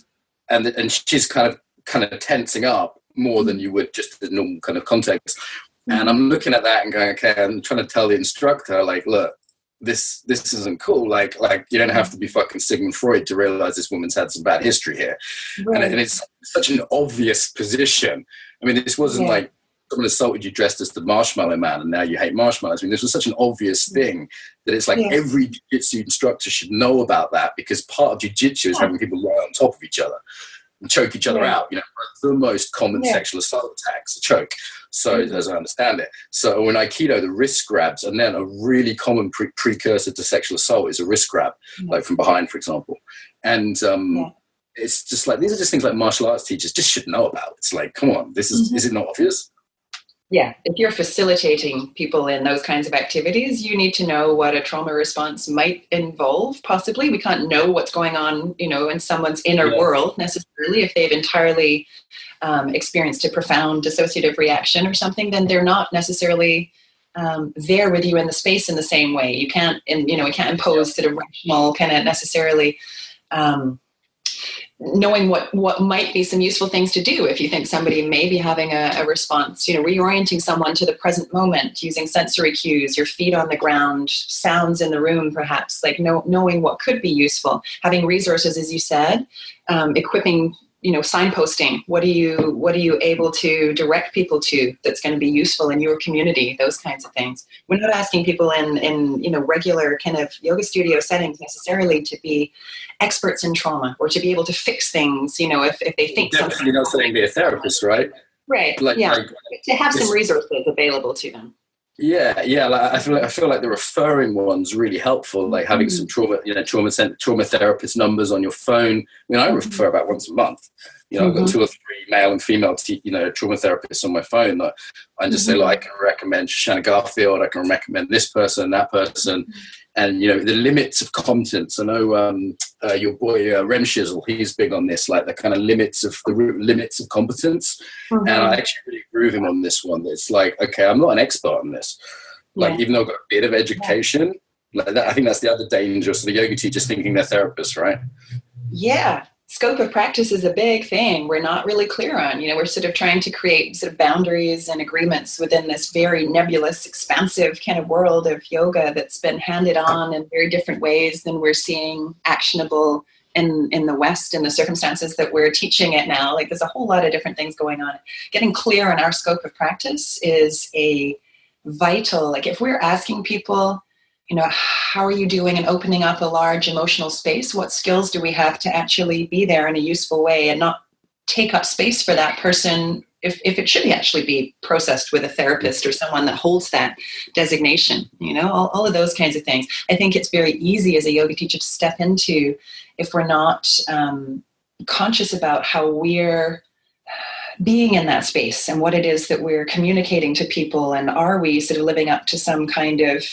she's kind of tensing up more than you would just in normal kind of context. And I'm looking at that and going, okay, I'm trying to tell the instructor, like, look, this isn't cool. Like you don't have to be fucking Sigmund Freud to realize this woman's had some bad history here. Right. And it's such an obvious position. I mean, this wasn't like someone assaulted you dressed as the Marshmallow Man and now you hate marshmallows. I mean, this was such an obvious thing that it's like every jiu-jitsu instructor should know about that, because part of jiu-jitsu is having people lie on top of each other and choke each other out. The most common sexual assault attacks, a choke. So as I understand it. So in Aikido, the wrist grabs, and then a really common precursor to sexual assault is a wrist grab, like from behind, for example. And it's just like, these are just things like martial arts teachers just should know about. It's like, come on, this is it not obvious? Yeah, if you're facilitating people in those kinds of activities, you need to know what a trauma response might involve, possibly. We can't know what's going on, in someone's inner world necessarily. If they've entirely experienced a profound dissociative reaction or something, then they're not necessarily there with you in the space in the same way. You can't, we can't impose sort of rational kind of necessarily knowing what might be some useful things to do if you think somebody may be having a response, reorienting someone to the present moment, using sensory cues, your feet on the ground, sounds in the room, perhaps, like knowing what could be useful, having resources, as you said, equipping signposting? What are you able to direct people to that's going to be useful in your community? Those kinds of things. We're not asking people in regular kind of yoga studio settings necessarily to be experts in trauma or to be able to fix things. If they think definitely something. not saying be a therapist, right? Right. To have some resources available to them. Yeah. Like, I feel like the referring one's really helpful. Like having some trauma therapist numbers on your phone. I refer about once a month. I've got 2 or 3 male and female, trauma therapists on my phone that I just say, I can recommend Shannon Garfield. I can recommend this person, that person. And, the limits of competence. I know your boy, Rem Shizzle, he's big on this, like the kind of limits of competence. And I actually really agree with him on this one. It's like, okay, I'm not an expert on this. Like, even though I've got a bit of education, like that, I think that's the other danger. So the yoga teachers thinking they're therapists, right? Yeah. Scope of practice is a big thing we're not really clear on. We're sort of trying to create sort of boundaries and agreements within this very nebulous, expansive kind of world of yoga that's been handed on in very different ways than we're seeing actionable in the West in the circumstances that we're teaching it now. Like there's a whole lot of different things going on. Getting clear on our scope of practice is a vital, like if we're asking people, how are you doing in opening up a large emotional space? What skills do we have to actually be there in a useful way and not take up space for that person if it should actually be processed with a therapist or someone that holds that designation, all of those kinds of things. I think it's very easy as a yoga teacher to step into if we're not conscious about how we're being in that space and what it is that we're communicating to people, and are we sort of living up to some kind of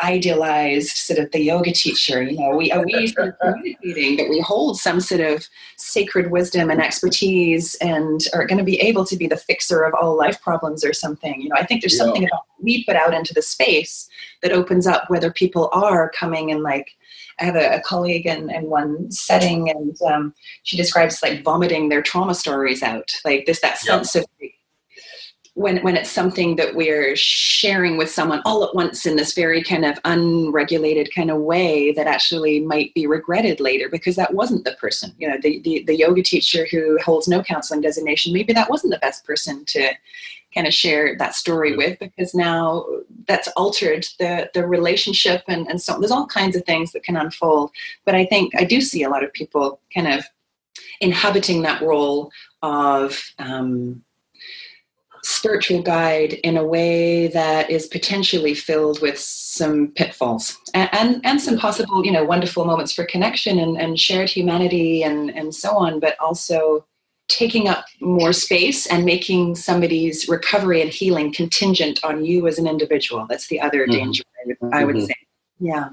idealized sort of the yoga teacher, are we sort of communicating that we hold some sort of sacred wisdom and expertise and are going to be able to be the fixer of all life problems or something. I think there's something about what we put out into the space that opens up whether people are coming and like, I have a colleague in one setting, and she describes like vomiting their trauma stories out, like that sense of when it's something that we're sharing with someone all at once in this very kind of unregulated kind of way that actually might be regretted later because that wasn't the person, the yoga teacher who holds no counseling designation, maybe that wasn't the best person to kind of share that story with, because now that's altered the relationship and so there's all kinds of things that can unfold. But I think I do see a lot of people kind of inhabiting that role of spiritual guide in a way that is potentially filled with some pitfalls and some possible, wonderful moments for connection and shared humanity and so on, but also taking up more space and making somebody's recovery and healing contingent on you as an individual. That's the other danger, I would say. Yeah.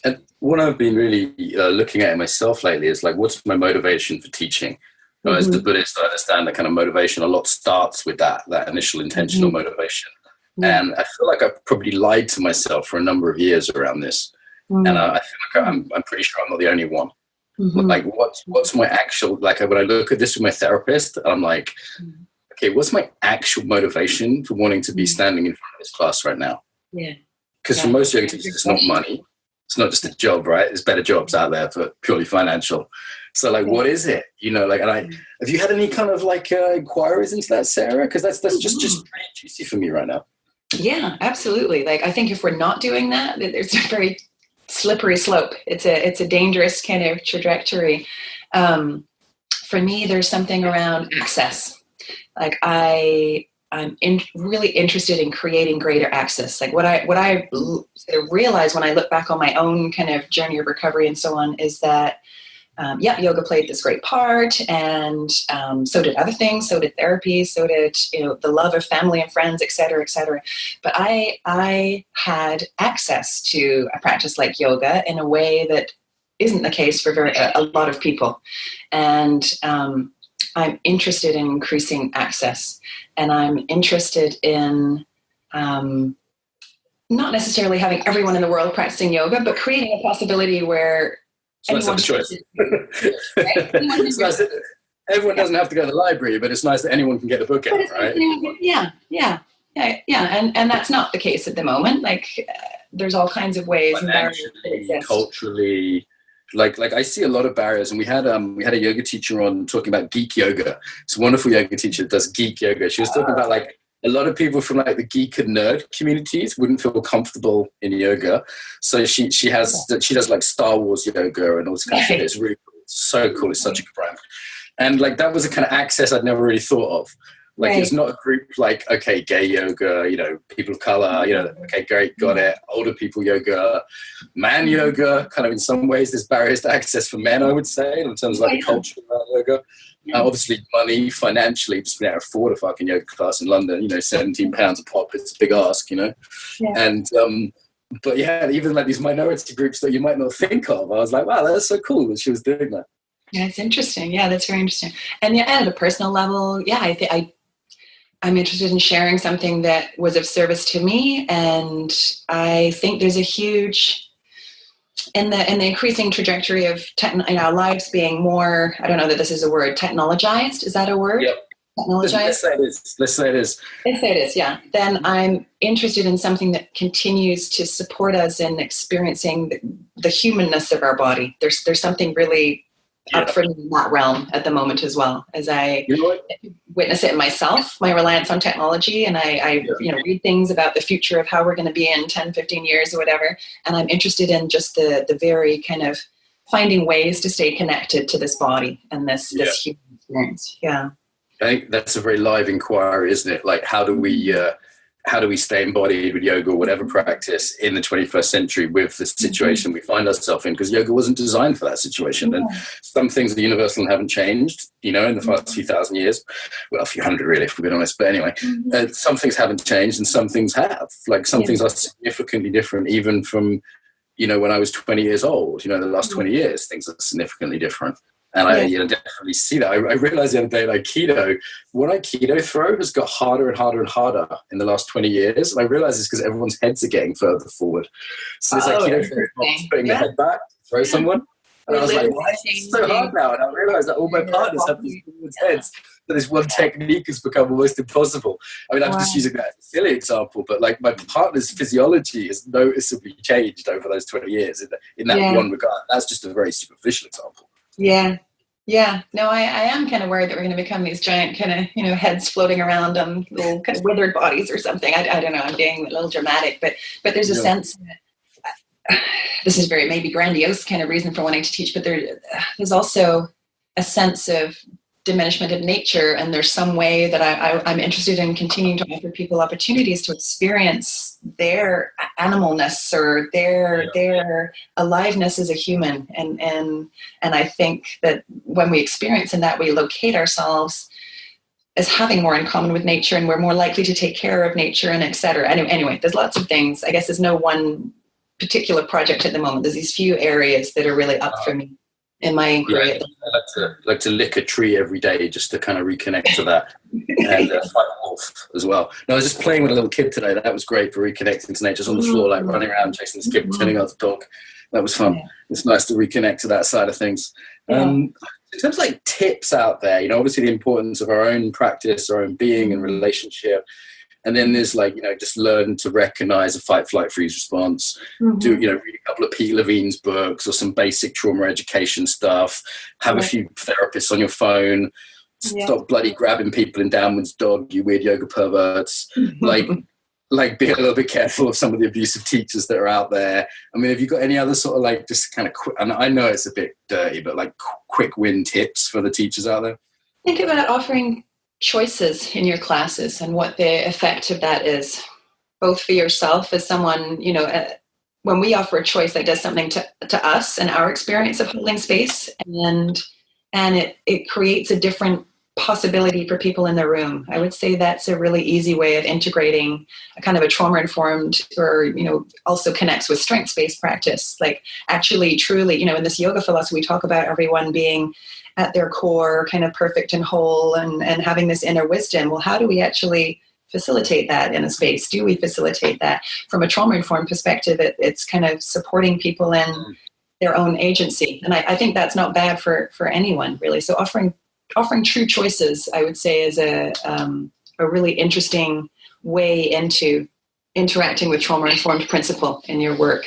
And what I've been really looking at myself lately is like, what's my motivation for teaching? As the Buddhist, I understand that kind of motivation a lot starts with that initial intentional motivation. And I feel like I've probably lied to myself for a number of years around this. And I feel like I'm pretty sure I'm not the only one. Like what's my actual, like when I look at this with my therapist, I'm like, okay, what's my actual motivation for wanting to be standing in front of this class right now? Yeah. Because for most yoga teachers, it's not money. It's not just a job, right? There's better jobs out there for purely financial. So like, what is it? Have you had any kind of like inquiries into that, Sarah? Because that's just pretty juicy for me right now. Yeah, absolutely. Like, I think if we're not doing that, there's a very slippery slope. It's a dangerous kind of trajectory. For me, there's something around access. Like I'm really interested in creating greater access. Like what I realize when I look back on my own kind of journey of recovery and so on is that yoga played this great part, and so did other things. So did therapy. So did the love of family and friends, et cetera, et cetera. But I had access to a practice like yoga in a way that isn't the case for a lot of people, and I'm interested in increasing access, and I'm interested in not necessarily having everyone in the world practicing yoga, but creating a possibility where it's nice to have a choice. It's nice that everyone doesn't have to go to the library, but it's nice that anyone can get a book out, right? Yeah. And that's not the case at the moment. Like, there's all kinds of ways. Financially, culturally, Like I see a lot of barriers, and we had a yoga teacher on talking about geek yoga. It's a wonderful yoga teacher that does geek yoga. She was talking about like a lot of people from like the geek and nerd communities wouldn't feel comfortable in yoga, so she does like Star Wars yoga and all this kind of shit. It's really cool. It's so cool. It's such a good brand, and like that was a kind of access I'd never really thought of. Like it's not a group like, okay, gay yoga, you know, people of color, you know, okay, great, got it. Older people yoga, man yoga, kind of in some ways there's barriers to access for men, I would say, in terms of like the culture of yoga. Obviously money, financially, just being able to afford a fucking yoga class in London, you know, £17 a pop, it's a big ask, you know. And but yeah, even like these minority groups that you might not think of, I was like, wow, that's so cool that she was doing that. Yeah, it's interesting. Yeah, that's very interesting. And yeah, at a personal level, yeah, I'm interested in sharing something that was of service to me, and I think there's a huge in the increasing trajectory of our lives being more. I don't know that this is a word. Technologized, is that a word? Yep. Technologized. Let's say it is. Let's say it is. Yeah. Then I'm interested in something that continues to support us in experiencing the humanness of our body. There's something really up for me in that realm at the moment as well, as I witness it in myself, my reliance on technology, and I read things about the future of how we're going to be in 10, 15 years or whatever, and I'm interested in just the very kind of finding ways to stay connected to this body and this human experience. Yeah. I think that's a very live inquiry, isn't it? Like, how do we stay embodied with yoga or whatever practice in the 21st century with the situation we find ourselves in? Because yoga wasn't designed for that situation. And some things are universal and haven't changed, you know, in the past few thousand years. Well, a few hundred really, if we're being honest. But anyway, some things haven't changed and some things have. Like some things are significantly different even from, you know, when I was 20 years old. You know, the last 20 years, things are significantly different. And I definitely see that. I realized the other day, like what I keto throw has got harder and harder and harder in the last 20 years. And I realized it's because everyone's heads are getting further forward. So it's like keto throw, putting the head back, throw someone. And I was like, why is it so hard now? And I realized that all my partners have these heads. So this one technique has become almost impossible. I mean, I'm just using that as a silly example, but like my partner's physiology has noticeably changed over those 20 years in that one regard. That's just a very superficial example. Yeah. No, I am kind of worried that we're going to become these giant kind of, you know, heads floating around on little kind of withered bodies or something. I don't know. I'm being a little dramatic, but there's a sense that this is very maybe grandiose kind of reason for wanting to teach, but there's also a sense of diminishment of nature, and there's some way that I'm interested in continuing to offer people opportunities to experience their animalness or their aliveness as a human, and I think that when we experience in that, we locate ourselves as having more in common with nature, and we're more likely to take care of nature, and etc. Anyway, there's lots of things. I guess there's no one particular project at the moment. There's these few areas that are really up for me in my inquiry. I like to lick a tree every day just to kind of reconnect to that, and fight a wolf as well. No, I was just playing with a little kid today. That was great for reconnecting to nature. Just on the floor, like running around, chasing this kid, turning out the dog. That was fun. It's nice to reconnect to that side of things. In terms of like tips out there, you know, obviously the importance of our own practice, our own being and relationship. And then there's like, you know, just learn to recognize a fight, flight, freeze response. Do, you know, read a couple of Pete Levine's books or some basic trauma education stuff. Have a few therapists on your phone. Stop bloody grabbing people in downwards dog, you weird yoga perverts. Like be a little bit careful of some of the abusive teachers that are out there. I mean, have you got any other sort of like just kind of quick, and I know it's a bit dirty, but like quick win tips for the teachers out there? Think about offering choices in your classes and what the effect of that is, both for yourself as someone, you know, when we offer a choice that does something to us and our experience of holding space, and it creates a different possibility for people in the room. I would say that's a really easy way of integrating a kind of a trauma-informed, or, you know, also connects with strengths-based practice. Like actually, truly, you know, in this yoga philosophy, we talk about everyone being at their core kind of perfect and whole and having this inner wisdom. Well, how do we actually facilitate that in a space? Do we facilitate that? From a trauma-informed perspective, it's kind of supporting people in their own agency. And I think that's not bad for anyone, really. So offering true choices, I would say, is a really interesting way into interacting with trauma-informed principle in your work.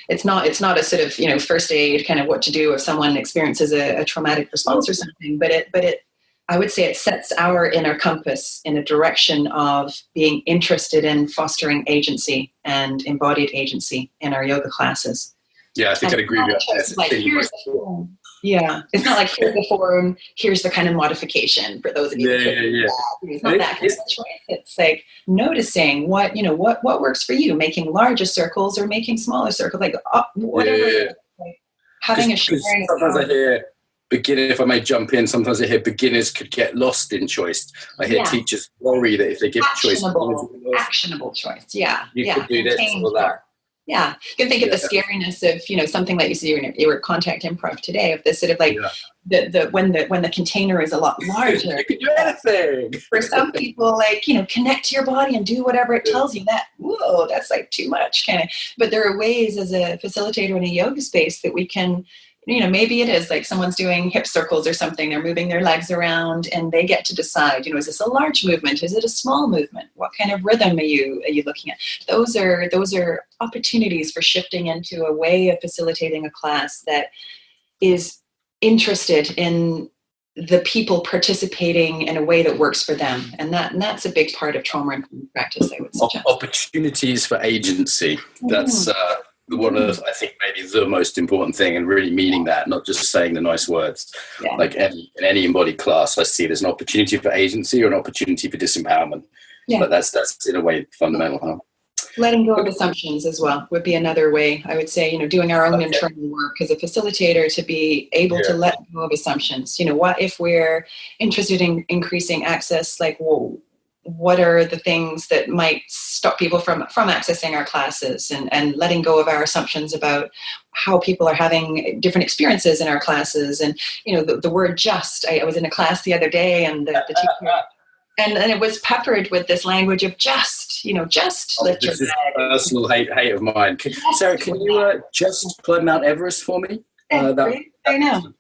It's not a sort of, first aid kind of what to do if someone experiences a traumatic response or something, but it I would say it sets our inner compass in a direction of being interested in fostering agency and embodied agency in our yoga classes. Yeah, I think I'd agree with that. Like, here's the form. Yeah, it's not like here's the form, here's the kind of modification for those of you. It's not that kind of choice. It's like noticing what works for you, making larger circles or making smaller circles, like whatever. Like having a sharing. Sometimes I hear if I may jump in, sometimes I hear beginners could get lost in choice. I hear teachers worry that if they give actionable choice. Yeah, you could do this or that. Yeah, you can think of the scariness of something that you see when you were contact improv today, of this sort of like when the container is a lot larger. You can do anything. For some people, like connect to your body and do whatever it tells you. That's like too much kind of. But there are ways as a facilitator in a yoga space that we can. Maybe it is like someone's doing hip circles or something. They're moving their legs around, and they get to decide. Is this a large movement? Is it a small movement? What kind of rhythm are you looking at? Those are opportunities for shifting into a way of facilitating a class that is interested in the people participating in a way that works for them, and that's a big part of trauma-informed practice, I would suggest. Opportunities for agency. That's one of, I think, maybe the most important thing, and really meaning that, not just saying the nice words. Yeah. Like in any embodied class, I see there's an opportunity for agency or an opportunity for disempowerment. Yeah. But that's in a way fundamental, huh? Letting go of assumptions as well would be another way, I would say, doing our own internal work as a facilitator to be able to let go of assumptions. What if we're interested in increasing access, like, what are the things that might stop people from accessing our classes, and letting go of our assumptions about how people are having different experiences in our classes. And, the word just, I was in a class the other day, and the teacher, and it was peppered with this language of just lift your head. Personal hate of mine. Sarah, can you just plug Mount Everest for me? I know.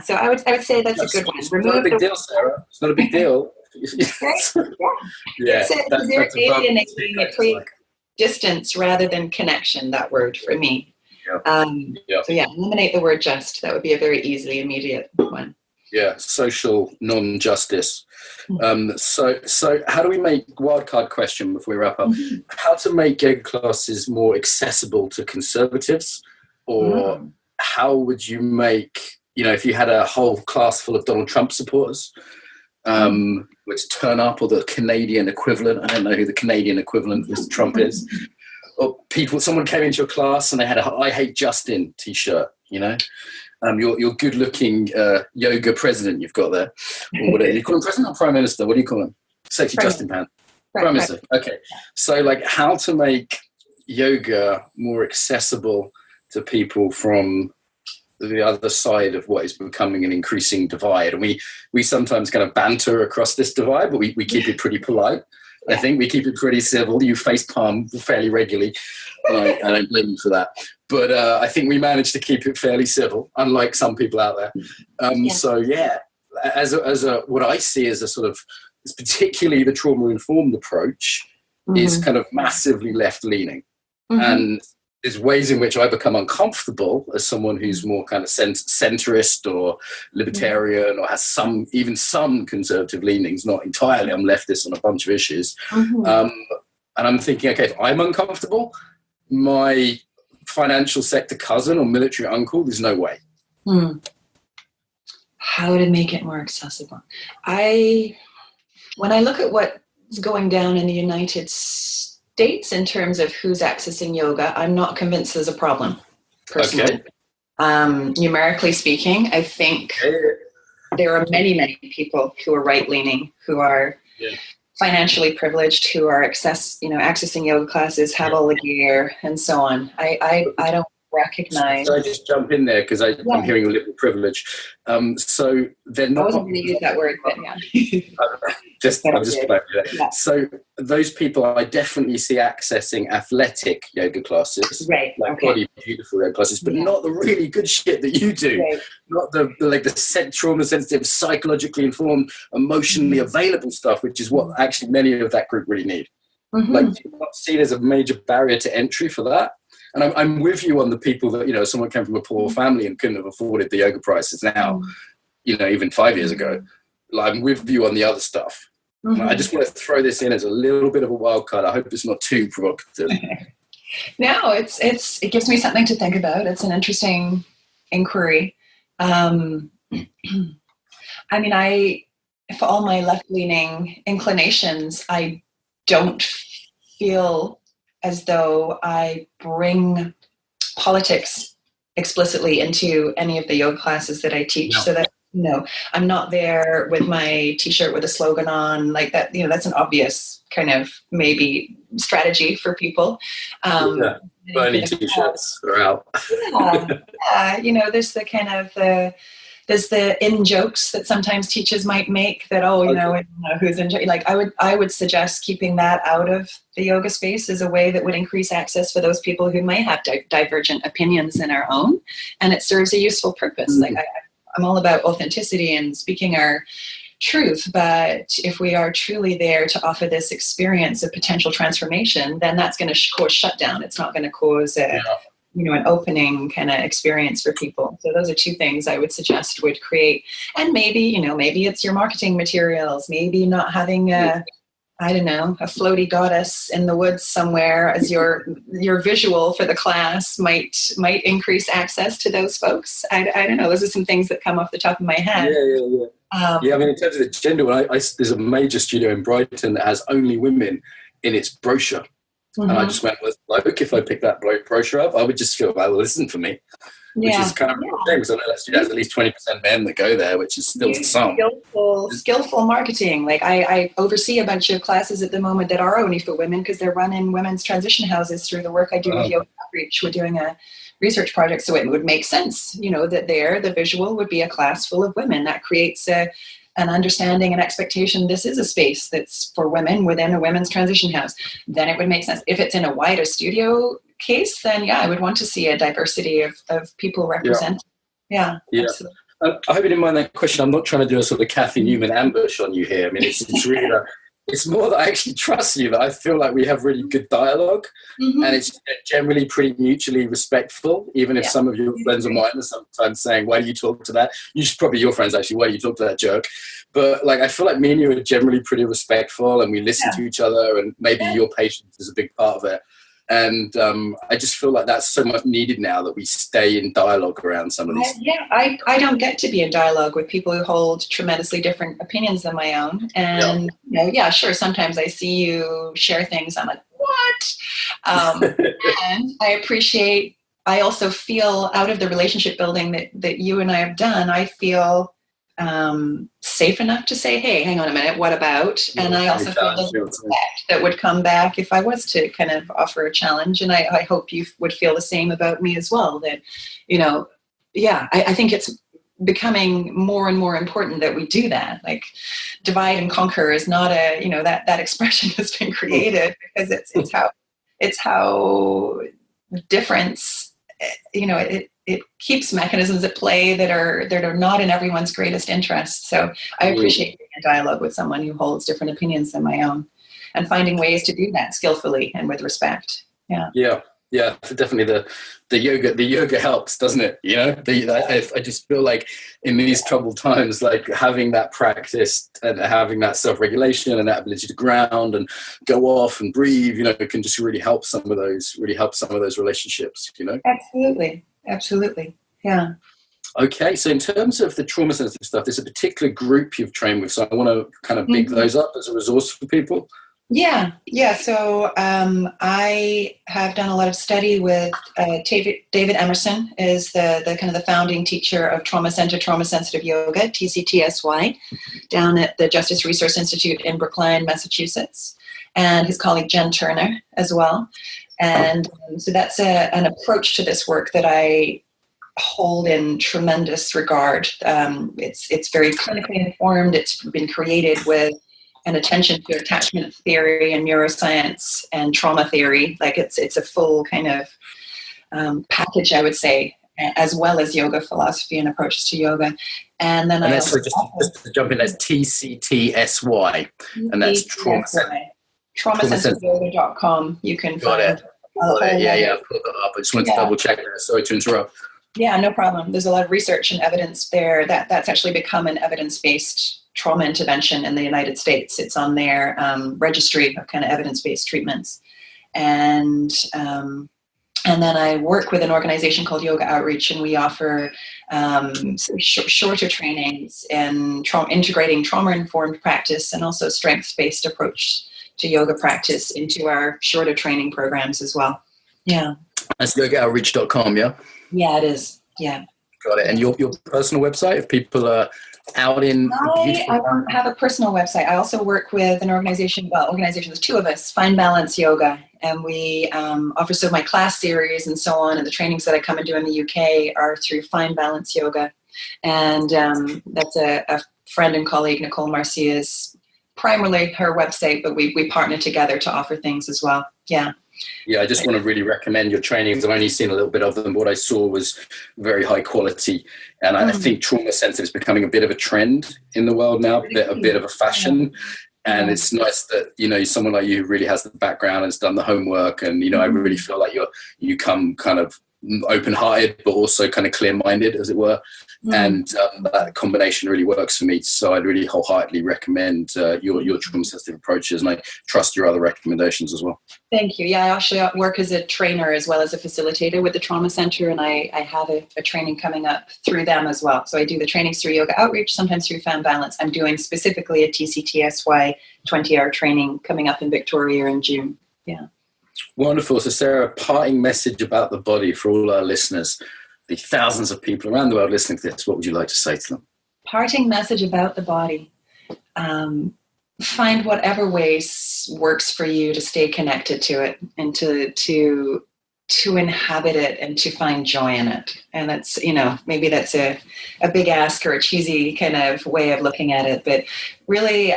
So I would say that's a good one. It's not a big deal, Sarah. It's not a big deal. It's very alienating. It creates distance rather than connection, that word for me. So eliminate the word just. That would be a very easily immediate one. Social non-justice. So how do we make, wildcard question before we wrap up, how to make yoga classes more accessible to conservatives? Or how would you make, if you had a whole class full of Donald Trump supporters, which turn up, or the Canadian equivalent, I don't know who the Canadian equivalent of Mr. Trump is, or someone came into your class and they had a I Hate Justin t-shirt, your good-looking yoga president you've got there, or whatever. You call him president or prime minister? What do you call him? Sexy Justin Pan. Prime minister. Okay. So, like, how to make yoga more accessible to people from the other side of what is becoming an increasing divide. And we sometimes kind of banter across this divide, but we keep it pretty polite. I think we keep it pretty civil. You face palm fairly regularly. I don't blame you for that. But I think we managed to keep it fairly civil, unlike some people out there. So as a what I see as a sort of, particularly the trauma-informed approach, is kind of massively left-leaning. And there's ways in which I become uncomfortable as someone who's more kind of centrist or libertarian, or has some conservative leanings, not entirely. I'm leftist on a bunch of issues. And I'm thinking, okay, if I'm uncomfortable, my financial sector cousin or military uncle, there's no way. How to make it more accessible? When I look at what's going down in the United States in terms of who's accessing yoga, I'm not convinced there's a problem, personally. Numerically speaking, I think there are many, many people who are right-leaning, who are financially privileged, who are accessing yoga classes, have all the gear, and so on. I don't recognize. So I just jump in there because I'm hearing a little privilege. So they're not. I wasn't going to use that word, but I'm just about to do that. So those people, I definitely see accessing athletic yoga classes, body beautiful yoga classes, but not the really good shit that you do. Not the trauma sensitive, psychologically informed, emotionally available stuff, which is what actually many of that group really need. Like, do you not see there's a major barrier to entry for that? And I'm with you on the people that, you know, someone came from a poor family and couldn't have afforded the yoga prices now, you know, even 5 years ago. Like, I'm with you on the other stuff. I just want to throw this in as a little bit of a wild card. I hope it's not too provocative. No, it gives me something to think about. It's an interesting inquiry. I mean, for all my left-leaning inclinations, I don't feel as though I bring politics explicitly into any of the yoga classes that I teach. So that, no, I'm not there with my t-shirt with a slogan on like that. You know, that's an obvious kind of maybe strategy for people. Burning t-shirts are out. You know, there's the kind of there's the in jokes that sometimes teachers might make that, you know, who's in, like, I would suggest keeping that out of the yoga space as a way that would increase access for those people who may have divergent opinions in our own, and it serves a useful purpose. Like, I'm all about authenticity and speaking our truth, but if we are truly there to offer this experience of potential transformation, then that's going to cause shutdown. It's not going to cause you know, an opening kind of experience for people. So those are two things I would suggest would create. And maybe, you know, maybe it's your marketing materials, maybe not having a floaty goddess in the woods somewhere as your visual for the class might increase access to those folks. I don't know. Those are some things that come off the top of my head. I mean, in terms of the gender one, there's a major studio in Brighton that has only women in its brochure. And I just went, well, look, if I pick that brochure up, I would just feel, well, this isn't for me. Which is kind of a real shame, because I know that studio has at least 20% men that go there, which is still some. Skillful marketing. Like, I oversee a bunch of classes at the moment that are only for women because they're run in women's transition houses through the work I do with Yoga Outreach. We're doing a research project, so it would make sense, you know, that the visual would be a class full of women. That creates an understanding and expectation this is a space that's for women within a women's transition house. Then it would make sense. If it's in a wider studio case, then I would want to see a diversity of people represented. Absolutely. I hope you didn't mind that question. I'm not trying to do a sort of Kathy Newman ambush on you here. I mean, it's really it's more that I actually trust you, that I feel like we have really good dialogue, and it's generally pretty mutually respectful, even if some of your friends of mine are sometimes saying, why do you talk to that? You should probably your friends actually, why do you talk to that jerk? But like, I feel like me and you are generally pretty respectful, and we listen to each other, and maybe your patience is a big part of it. And I just feel like that's so much needed now, that we stay in dialogue around some of these things. I don't get to be in dialogue with people who hold tremendously different opinions than my own. And, sure, sometimes I see you share things, I'm like, what? And I also feel, out of the relationship building that you and I have done, I feel safe enough to say, hey, hang on a minute, what about? And I also feel the respect that would come back if I was to kind of offer a challenge. And I hope you would feel the same about me as well, that, you know, I think it's becoming more and more important that we do that. Like, divide and conquer is not that expression has been created because it's how difference, you know, it keeps mechanisms at play that are not in everyone's greatest interest. So I appreciate being in dialogue with someone who holds different opinions than my own, and finding ways to do that skillfully and with respect. Yeah, definitely. The yoga helps, doesn't it? You know, I just feel like in these troubled times, like having that practice and having that self-regulation and that ability to ground and go off and breathe, you know, it can just really help some of those relationships, you know? Absolutely. Yeah. Okay, so in terms of the trauma sensitive stuff, there's a particular group you've trained with, so I want to kind of big those up as a resource for people. Yeah. So I have done a lot of study with David Emerson, is the kind of the founding teacher of trauma sensitive yoga, TCTSY, down at the Justice Resource Institute in Brookline, Massachusetts, and his colleague Jen Turner as well. And so that's an approach to this work that I hold in tremendous regard. It's very clinically informed. It's been created with an attention to attachment theory and neuroscience and trauma theory. Like, it's a full kind of package, I would say, as well as yoga philosophy and approaches to yoga. And then just to jump in, that's TCTSY, and that's trauma. traumacenteryoga.com. You can Got find it. Yeah, I've put that up. I just wanted to double check that. Sorry to interrupt. Yeah, no problem. There's a lot of research and evidence there. That's actually become an evidence-based trauma intervention in the United States. It's on their registry of kind of evidence-based treatments. And then I work with an organization called Yoga Outreach, and we offer shorter trainings and integrating trauma-informed practice and also strength-based approach to yoga practice into our shorter training programs as well. Yeah. That's yogaoutreach.com, yeah? Yeah, it is. Yeah. Got it. And your personal website, if people are out in... I don't have a personal website. I also work with an organization, there's two of us, Find Balance Yoga. And we offer, so my class series and so on, and the trainings that I come and do in the UK are through Find Balance Yoga. And that's a friend and colleague, Nicole Marcia's, primarily her website, but we partner together to offer things as well. Yeah. Yeah, I just want to really recommend your trainings. I've only seen a little bit of them. What I saw was very high quality. And I think trauma center is becoming a bit of a trend in the world now, a bit of a fashion. And it's nice that, someone like you who really has the background and has done the homework. And, I really feel like you come kind of open-hearted, but also kind of clear-minded, as it were. And that combination really works for me. So I'd really wholeheartedly recommend your trauma-sensitive approaches, and I trust your other recommendations as well. Thank you. Yeah, I actually work as a trainer as well as a facilitator with the Trauma Center, and I have a training coming up through them as well. So I do the trainings through Yoga Outreach, sometimes through Found Balance. I'm doing specifically a TCTSY 20-hour training coming up in Victoria in June. Yeah. Wonderful. So Sarah, a parting message about the body for all our listeners, the thousands of people around the world listening to this. What would you like to say to them? Parting message about the body. Find whatever ways works for you to stay connected to it and to inhabit it and to find joy in it. And that's, maybe that's a big ask or a cheesy kind of way of looking at it, but really,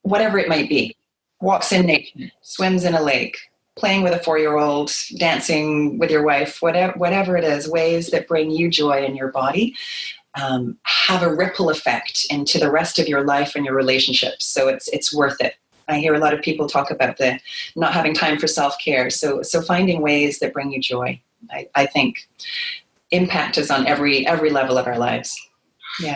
whatever it might be. Walks in nature, swims in a lake, playing with a 4-year-old, dancing with your wife, whatever it is, ways that bring you joy in your body, have a ripple effect into the rest of your life and your relationships. So it's worth it. I hear a lot of people talk about the not having time for self-care. So finding ways that bring you joy. I think impact is on every level of our lives. Yeah.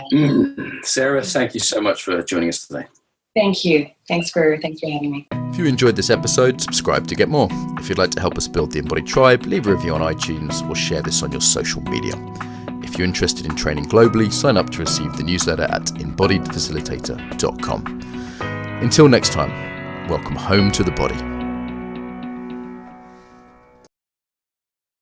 Sarah, thank you so much for joining us today. Thank you. Thanks for having me. If you enjoyed this episode, subscribe to get more. If you'd like to help us build the Embodied Tribe, leave a review on iTunes or share this on your social media. If you're interested in training globally, sign up to receive the newsletter at embodiedfacilitator.com. Until next time, welcome home to the body.